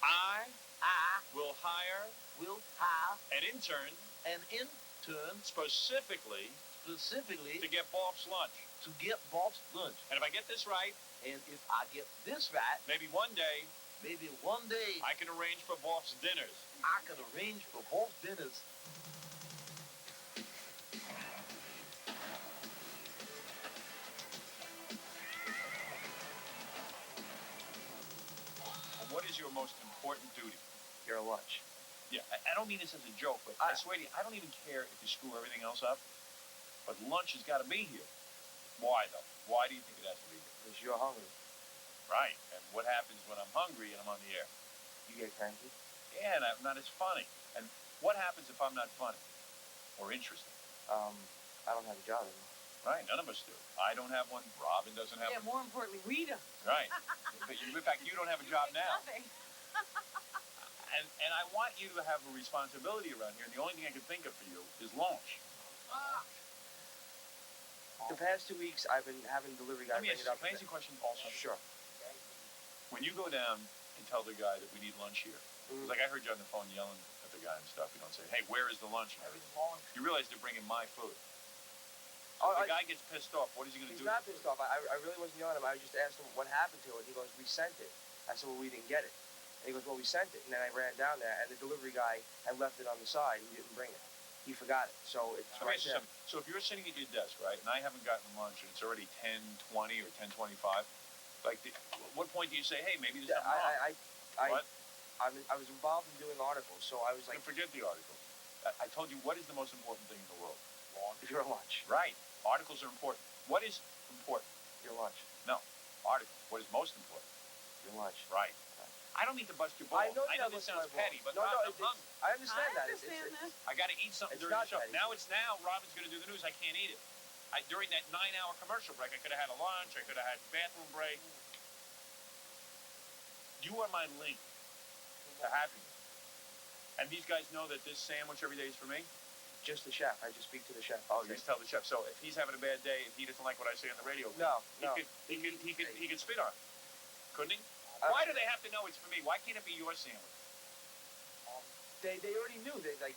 I I will hire will hire an intern an intern specifically to get Bob's lunch. to get Bob's lunch. And if I get this right, And if I get this right, maybe one day I can arrange for Bob's dinners. can arrange for Bob's dinners. What is your most important duty? Your lunch. Yeah, I don't mean this as a joke, but I swear to you, I don't even care if you screw everything else up, but lunch has got to be here. Why, though? Why do you think it has to be here? Because you're hungry. Right, and what happens when I'm hungry and I'm on the air? You get cranky. Yeah, and I'm not as funny. And what happens if I'm not funny or interesting? I don't have a job anymore. Right, none of us do. I don't have one. Robin doesn't have one. Yeah, more importantly, we don't. Right. But in fact, you don't have a job now. Nothing. And I want you to have a responsibility around here. And the only thing I can think of for you is lunch. The past 2 weeks, I've been having delivery guys Let me bring ask it you up. a crazy question also. Sure. When you go down and tell the guy that we need lunch here, Mhm. like I heard you on the phone yelling at the guy and stuff, you don't say, hey, where is the lunch and everything. You realize they're bringing my food. So if the guy gets pissed off, what is he going to do? He's not pissed off. I really wasn't yelling at him. I just asked him what happened to it. He goes, we sent it. I said, well, we didn't get it. And he goes, well, we sent it. And then I ran down there, and the delivery guy had left it on the side. He didn't bring it. He forgot it. So it's Let me right ask you there. something. So if you're sitting at your desk, right, and I haven't gotten lunch, and it's already 10:20 or 10:25, like, what point do you say, hey, maybe there's something wrong? What? I was involved in doing articles, so I was like, Forget the article. I told you, what is the most important thing in the world? your lunch. Right. Articles are important. What is important? Your lunch. No. Articles. What is most important? Your lunch. Right. I don't mean to bust your balls. I know this that sounds was my petty, but No, I'm it's, hungry. I understand that. I understand that. I got to eat something It's during the not show. petty. Now Robin's going to do the news. I can't eat it. During that 9-hour commercial break, I could have had a lunch. I could have had a bathroom break. You are my link to happiness. And these guys know that this sandwich every day is for me? Just the chef. I just speak to the chef. Oh, you just tell the chef. So if he's having a bad day, if he doesn't like what I say on the radio, No. he could spit on it. Couldn't he? Why do they have to know it's for me? Why can't it be your sandwich? They already knew. They like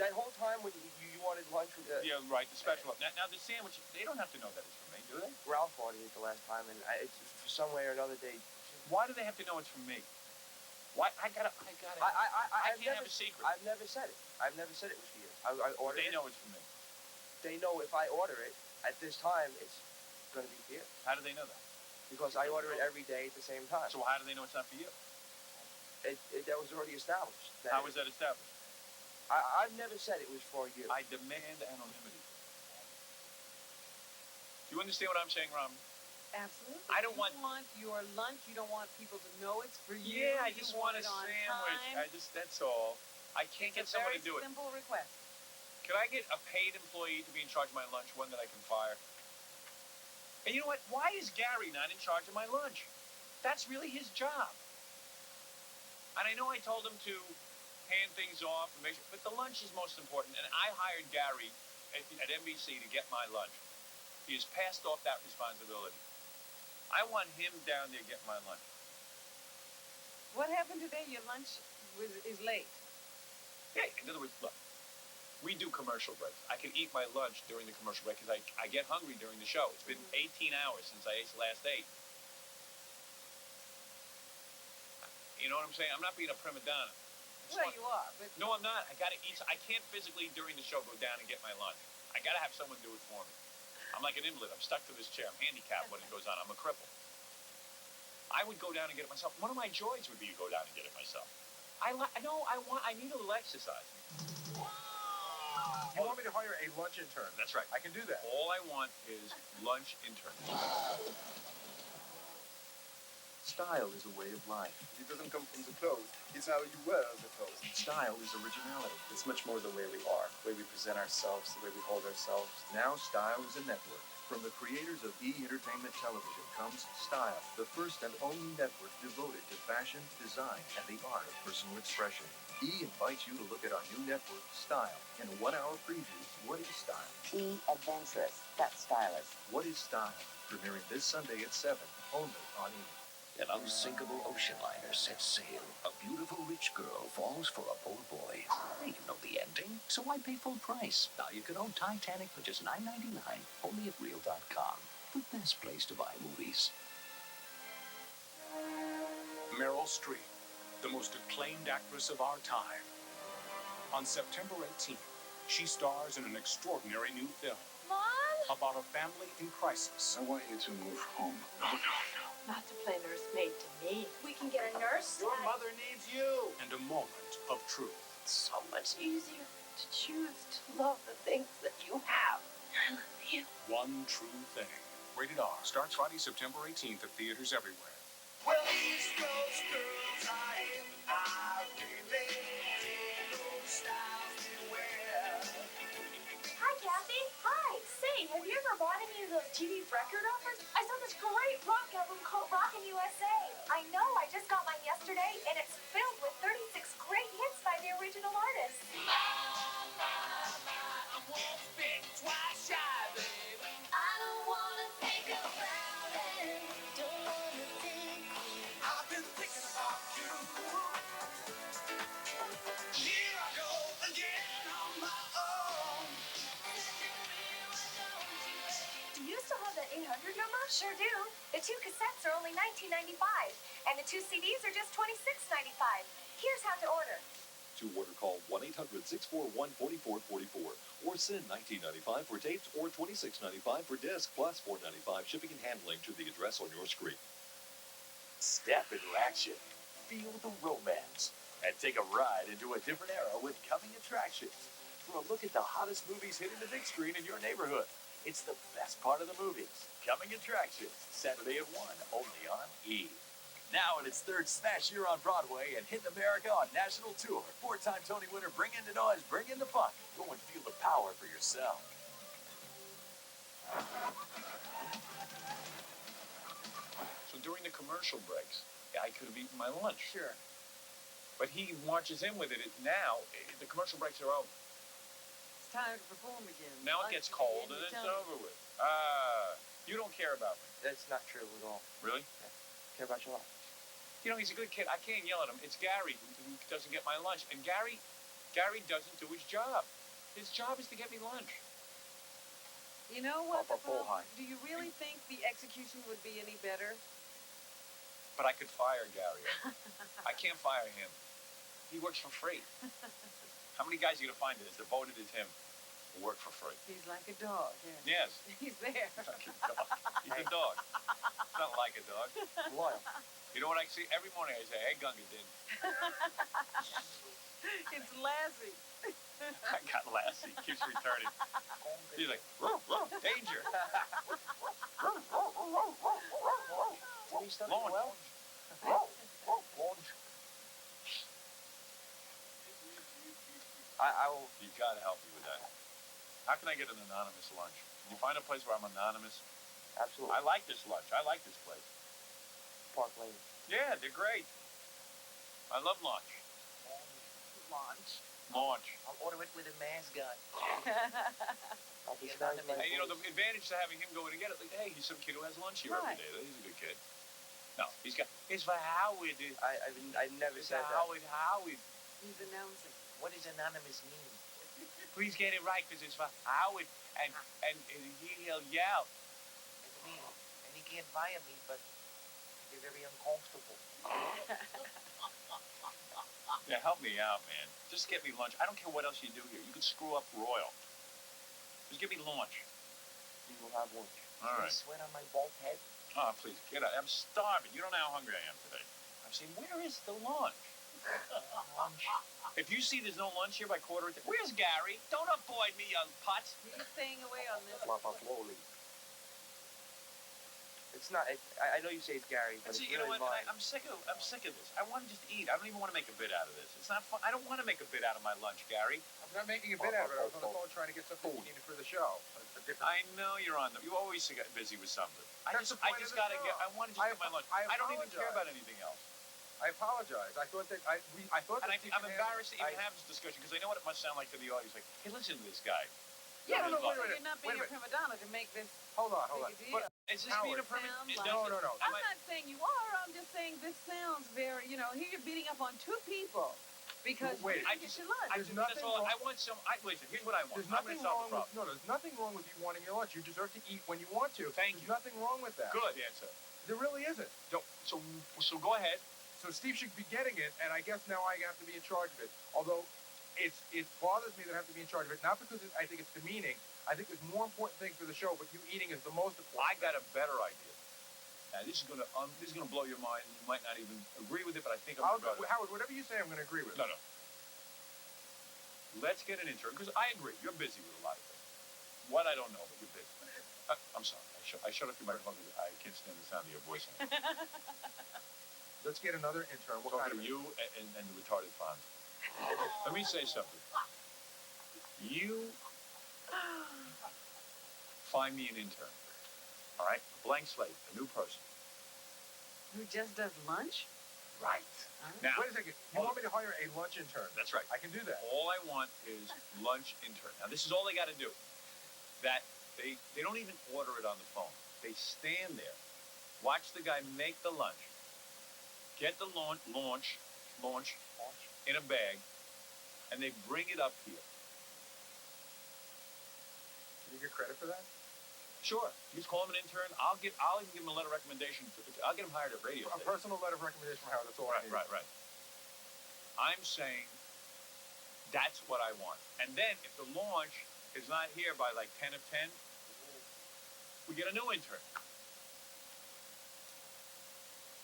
that whole time when you wanted lunch with Yeah, right. The special. Now the sandwich, they don't have to know that it's for me, do they? Ralph ordered it the last time, and it's for some way or another they. Why do they have to know it's for me? Why I can't have a secret. I've never said it. I've never said it was for you. I ordered it. They know it's for me. They know if I order it at this time, it's going to be for you. How do they know that? Because I order it every day at the same time. So how do they know it's not for you? That was already established. How was that established? I've never said it was for you. I demand anonymity. Do you understand what I'm saying, Ram? Absolutely. I don't you want your lunch. You don't want people to know it's for you. Yeah, I just want a sandwich. That's all. I can't get someone to do it. It's a very simple request. Could I get a paid employee to be in charge of my lunch, one that I can fire? And you know what? Why is Gary not in charge of my lunch? That's really his job. And I know I told him to hand things off and make sure, but the lunch is most important. And I hired Gary at NBC to get my lunch. He has passed off that responsibility. I want him down there getting my lunch. What happened today? Your lunch is late. Yeah, in other words, look, we do commercial breaks. I can eat my lunch during the commercial break because I get hungry during the show. It's been 18 hours since I last ate. You know what I'm saying? I'm not being a prima donna. Well, you are, but no, I'm not. I got to eat. I can't physically during the show go down and get my lunch. I got to have someone do it for me. I'm like an invalid. I'm stuck to this chair. I'm handicapped when it goes on. I'm a cripple. I would go down and get it myself. One of my joys would be to go down and get it myself. I need a little exercise. You want me to hire a lunch intern? That's right. I can do that. All I want is lunch interns. Style is a way of life. It doesn't come from the clothes. It's how you wear the clothes. Style is originality. It's much more the way we are, the way we present ourselves, the way we hold ourselves. Now Style is a network. From the creators of E! Entertainment Television comes Style, the first and only network devoted to fashion, design, and the art of personal expression. E! invites you to look at our new network, Style, in a 1-hour preview. What is Style? E! Adventurous. That's stylish. What is Style? Premiering this Sunday at 7, only on E! An unsinkable ocean liner sets sail. A beautiful rich girl falls for a poor boy. Hey, you know the ending, so why pay full price? Now you can own Titanic for just $9.99, only at Real.com. The best place to buy movies. Meryl Streep, the most acclaimed actress of our time. On September 18th, she stars in an extraordinary new film. Mom? About a family in crisis. I want you to move home. No. Not to play nursemaid to me. We can get a nurse. Your mother needs you. And a moment of truth. It's so much easier to choose to love the things that you have. I love you. One True Thing. Rated R. Starts Friday, September 18th at theaters everywhere. Well, East Coast girls are in our village. Those styles they wear. Hi, Kathy. Hi. Say, have you ever bought any of those TV record offers? I saw this great rock album called Rockin USA. I know. I just got mine yesterday, and it's filled with 36 great hits by the original artists. I'm once bitten, twice shy, babe. I don't wanna think about it. Don't wanna think. I've been thinking about you. Here I go again on my own. Do you still have that 800 number? Sure do. The 2 cassettes are only $19.95, and the 2 CDs are just $26.95. Here's how to order. To order, call 1-800-641-4444 or send $19.95 for tapes or $26.95 for disc plus $4.95 shipping and handling to the address on your screen. Step into action. Feel the romance. And take a ride into a different era with Coming Attractions. For a look at the hottest movies hitting the big screen in your neighborhood. It's the best part of the movies. Coming Attractions. Saturday at 1, only on E! Now in its third smash year on Broadway and hitting America on national tour. 4-time Tony winner, bring in the noise, bring in the fun. Go and feel the power for yourself. So during the commercial breaks, I could have eaten my lunch. Sure. But he marches in with it. Now, the commercial breaks are over. It's time to perform again. Now it Lunch gets again, cold and you it's tell me. over with. You don't care about me. That's not true at all. Really? Care about your life. You know, he's a good kid. I can't yell at him. It's Gary who doesn't get my lunch. And Gary doesn't do his job. His job is to get me lunch. You know what? Papa Bullhorn. Do you really think the execution would be any better? But I could fire Gary. I can't fire him. He works for free. How many guys are you going to find that as devoted as him who work for free? He's like a dog. Yeah. Yes. He's there. Like a dog. He's a dog. It's not like a dog. Loyal. You know what I see? Every morning I say, hey, Gunga din. It's Lassie. I got Lassie. Keeps returning. He's like, "Ruh, ruh, danger. Did he study Launch. well? I will. You gotta help me with that. How can I get an anonymous lunch? Can you find a place where I'm anonymous? Absolutely. I like this lunch. I like this place. Park Lane. Yeah, they're great. I love lunch. Launch. Launch. I'll order it with a mascot. I'll disguise my Hey, you know, the voice. advantage to having him go in and get it, like, hey, he's some kid who has lunch here Right. every day. He's a good kid. No, he's got, it's for Howard. I never It's said for that. Howard. He's announcing. What does anonymous mean? Please get it right, because it's for Howard. And he'll yell. And he can't fire me, but you're very uncomfortable. Yeah, help me out, man. Just get me lunch. I don't care what else you do here. You could screw up royal. Just give me lunch. You will have lunch. All right. Sweat on my bald head. Oh, please, get out. I'm starving. You don't know how hungry I am today. I'm saying, where is the lunch? If you see there's no lunch here by quarter, where's Gary? Don't avoid me, you putz. He's staying away on this. Papa slowly. It's not. I know you say it's Gary, but See, it's you know really what? mine. I'm sick of this. I want to just eat. I don't even want to make a bit out of this. It's not fun. I don't want to make a bit out of my lunch, Gary. I'm not making a bit out of it. I was on the phone trying to get something we needed for the show. A different. I know you're on them. You always get busy with something. That's the I point just of the gotta show. get. I want to just get my lunch. I don't even care apologize. about anything else. I apologize. I thought that I thought And that you I'm could embarrassed to even handle- have this discussion because I know what it must sound like to the audience. Like, hey, listen to this guy. Yeah, No, no, but wait a minute, you're not being wait a a prima donna to make this Hold on, hold on. big a deal. But Is this being a permit? No. I'm not saying you are. I'm just saying this sounds very, here you're beating up on two people because you didn't get your lunch. That's all. I want some. Listen, here's what I want. There's nothing wrong with there's nothing wrong with you wanting your lunch. You deserve to eat when you want to. Thank you. There's nothing wrong with that. Good answer. There really isn't. So go ahead. So Steve should be getting it, and I guess now I have to be in charge of it. Although it bothers me that I have to be in charge of it, not because I think it's demeaning. I think there's more important things for the show, but you eating is the most important. I got a better idea. Now this is gonna blow your mind. You might not even agree with it, but I think I'm gonna. Howard, whatever you say, I'm gonna agree with. No. Let's get an intern because I agree. You're busy with a lot of things. What I don't know, but you're busy. I'm sorry. I shut off your microphone because I can't stand the sound of your voice. Let's get another intern. What kind of you and the retarded font. Let me say something. You find me an intern. All right? A blank slate, a new person. Who just does lunch? Right. Now, wait a second. You want me to hire a lunch intern? That's right. I can do that. All I want is lunch intern. Now, this is all they got to do. That they don't even order it on the phone. They stand there, watch the guy make the lunch, get the launch in a bag, and they bring it up here. Can you get credit for that? Sure. You just call him an intern. I'll even give him a letter of recommendation. I'll get him hired at radio. A personal letter of recommendation from Howard. That's all I need. Right. I'm saying that's what I want. And then if the launch is not here by like 10 of 10, we get a new intern.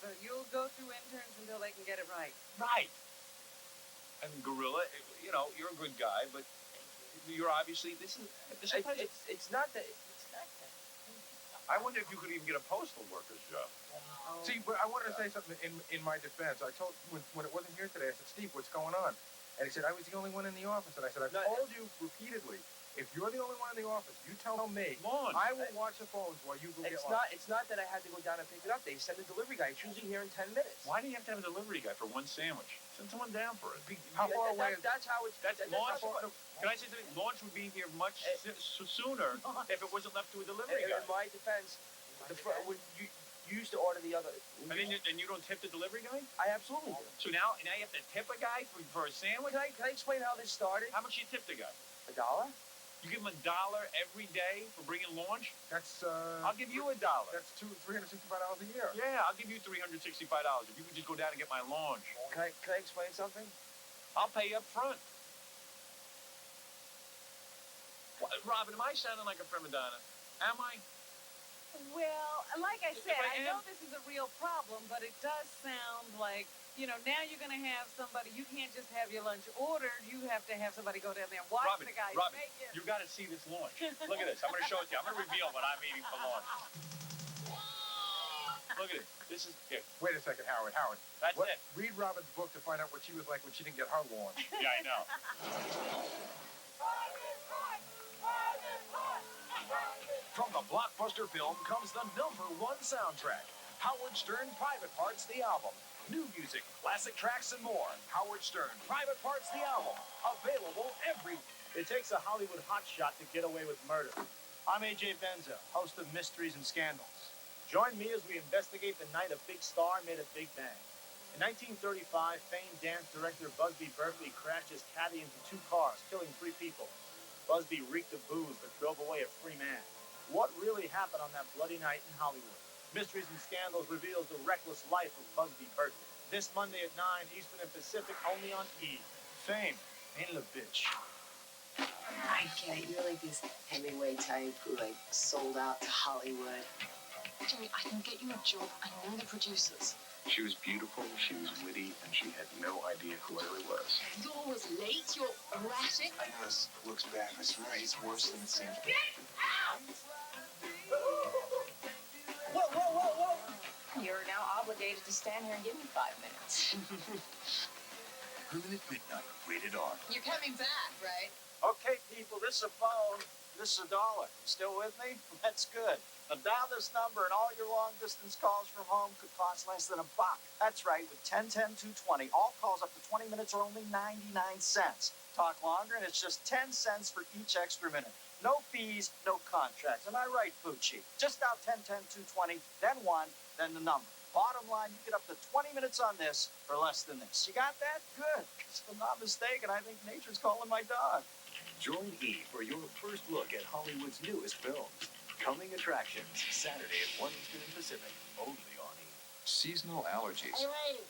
So you'll go through interns until they can get it right. Right. And Gorilla, you're a good guy, but you're obviously it's not that. I wonder if you could even get a postal worker's job. Oh. See, but I wanted to say something in my defense. I told when it wasn't here today. I said, Steve, what's going on? And he said, I was the only one in the office. And I said, I've told you repeatedly. If you're the only one in the office, you tell me. I will watch the phones while you go get lunch. It's not that I had to go down and pick it up. They send a delivery guy. It's usually here in 10 minutes. Why do you have to have a delivery guy for one sandwich? Send someone down for it. How far away is That's how it's. That's launch. Can I say something? Launch would be here much sooner if it wasn't left to a delivery guy. In my defense, when you used to order the other. And you don't tip the delivery guy? I absolutely do. So now you have to tip a guy for a sandwich? Can I explain how this started? How much you tip the guy? $1. You give him $1 every day for bringing launch? That's I'll give you $1. That's $365 a year. Yeah, I'll give you $365 if you could just go down and get my launch. Can I explain something? I'll pay you up front. Robin, am I sounding like a prima donna? Am I? Well, like I said, I know this is a real problem, but it does sound like, now you're going to have somebody, you can't just have your lunch ordered, you have to have somebody go down there and watch the guy make it. You got to see this launch. Look at this. I'm going to show it to you. I'm going to reveal what I'm eating for lunch. Look at it. This is it. Wait a second, Howard. That's it. Read Robin's book to find out what she was like when she didn't get her launch. Yeah, I know. From the blockbuster film comes the #1 soundtrack. Howard Stern Private Parts, the album. New music, classic tracks, and more. Howard Stern Private Parts, the album. Available every. It takes a Hollywood hotshot to get away with murder. I'm A.J. Benza, host of Mysteries and Scandals. Join me as we investigate the night a big star made a big bang. In 1935, famed dance director Busby Berkeley crashed his caddy into 2 cars, killing 3 people. Busby reeked of booze but drove away a free man. What really happened on that bloody night in Hollywood? Mysteries and Scandals reveals the reckless life of Busby Berkeley. This Monday at 9 Eastern and Pacific, only on E! Fame ain't it a bitch? I get it. You're like this Hemingway type who sold out to Hollywood. Jerry, I can get you a job. I know the producers. She was beautiful, she was witty, and she had no idea who I really was. You're always late. You're erratic. I know this looks bad, but it's right. It's worse than it seems. Get out! Whoa! You're now obligated to stand here and give me 5 minutes. Permanent Midnight, rated R. You're coming back, right? Okay, people, this is a phone. This is $1. Still with me? That's good. Now dial this number and all your long-distance calls from home could cost less than $1. That's right, with 10-10-220. All calls up to 20 minutes are only 99 cents. Talk longer and it's just 10 cents for each extra minute. No fees, no contracts. Am I right, Fucci? Just dial 1010-220, then 1, then the number. Bottom line, you get up to 20 minutes on this for less than this. You got that? Good. 'Cause if I'm not mistaken, I think nature's calling my dog. Join E for your first look at Hollywood's newest films. Coming Attractions, Saturday at 1 Eastern Pacific, only on E. Seasonal allergies. Hey, lady.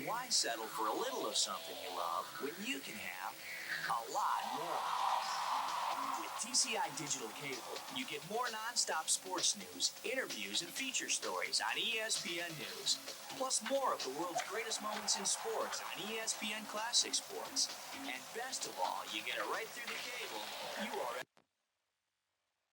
Why settle for a little of something you love when you can have a lot more? With TCI Digital Cable, you get more non-stop sports news, interviews, and feature stories on ESPN News, plus more of the world's greatest moments in sports on ESPN Classic Sports. And best of all, you get it right through the cable